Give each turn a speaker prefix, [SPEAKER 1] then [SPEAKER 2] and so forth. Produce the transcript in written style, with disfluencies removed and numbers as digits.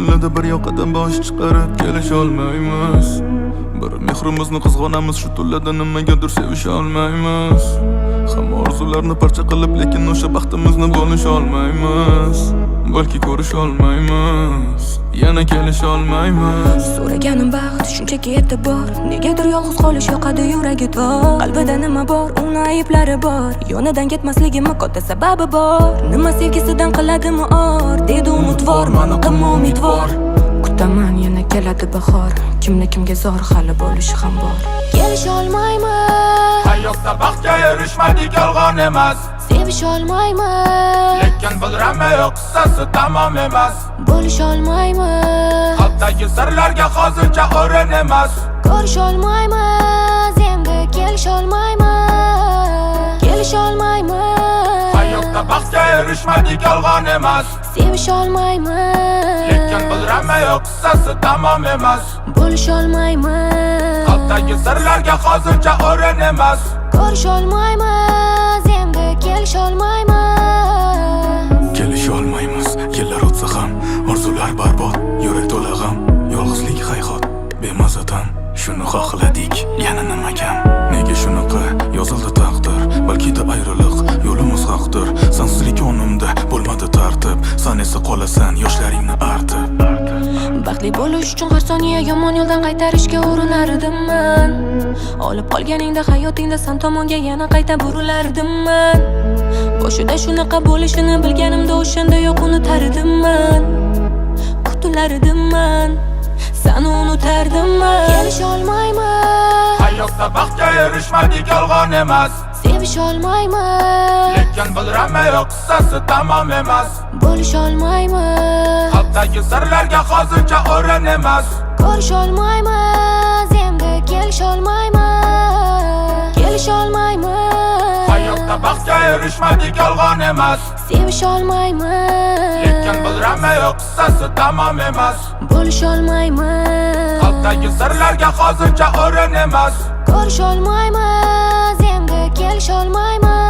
[SPEAKER 1] kunlarda bir yoqadan bosh chiqarib kelisholmaymiz. Bir mehrimizni qizg'onamiz, shu tunlarda nimagadir sevisha olmaymiz. Hamma orzularni parcha qilib, lekin o'sha baxtimizni bo'lisha olmaymiz. Balki ko'risha olmaymiz, yana kelisha olmaymiz.
[SPEAKER 2] So'raganim baxt shunchaki e'tibor, negadir yolg'iz qolish yoqadi yuragida. Qalbida nima bor, uni ayblari bor, yonidan ketmasligim katta sababi bor. Nima sevgisidan qiladimi or, dedi umidvor, mana qilma umidvor. Kutaman yana keladi bahor, kimni kimga zor hali bo'lishi ham bor. Kelisha olmayman,
[SPEAKER 1] Hayotda baxtga erishmadik yolg'on emas.
[SPEAKER 2] sevisha olmayman,
[SPEAKER 1] Lekin bilraman yo'q qissasi tamom emas.
[SPEAKER 2] bo'lisha olmayman,
[SPEAKER 1] Qalbdagi sirlarga hozircha o'rin emas.
[SPEAKER 2] ko'risha olmayman, endi kelisha olmayman, kelisha olmayman,
[SPEAKER 1] Hayotda baxtga erishmadik yolg'on emas.
[SPEAKER 2] sevisha olmayman,
[SPEAKER 1] Lekin bilraman yo'q qissasi tamom emas.
[SPEAKER 2] bo'lisha olmayman,
[SPEAKER 1] Qalbdagi sirlarga hozircha o'rin emas.
[SPEAKER 2] ko'risha olmayman, endi kelisha olmayman.
[SPEAKER 1] Kelisha olmaymiz, yillar o'tsa ham orzular barbod, yurak to'la g'am, yolg'izlik hayhot bemazatan. Shuni xohladik, yana nima kam? Nega shunaqa yozildi taqdir? Balki-da ayriliq yo'limiz haqdir. Sensizlik o'nimda bo'lmadi tartib, sen esa qolasan yoshlaringni artib.
[SPEAKER 2] Baxtli bo'lish uchun har soniya yomon yo'ldan qaytarishga urinardimman. Olib qolganingda hayotingda sen tomonga yana qayta burilardimman. Boshida shunaqa bo'lishini bilganimda o'shanda yo'q unutardimman. Kutilardimman, seni unutardimman. Kelisha olmayman,
[SPEAKER 1] Hayotda baxtga erishmadik yolg'on emas.
[SPEAKER 2] sevisha olmayman,
[SPEAKER 1] Lekin bilraman yo'q qissasi tamom emas.
[SPEAKER 2] bo'lisha olmayman,
[SPEAKER 1] Qalbdagi sirlarga hozircha o'rin emas.
[SPEAKER 2] ko'risha olmayman, endi kelisha olmayman, kelisha olmayman,
[SPEAKER 1] Hayotda baxtga erishmadik yolg'on emas.
[SPEAKER 2] sevisha olmayman,
[SPEAKER 1] Lekin bilraman yo'q qissasi tamom emas.
[SPEAKER 2] bo'lisha olmayman,
[SPEAKER 1] Qalbdagi sirlarga hozircha o'rin emas.
[SPEAKER 2] ko'risha olmayman, endi kelisha olmayman.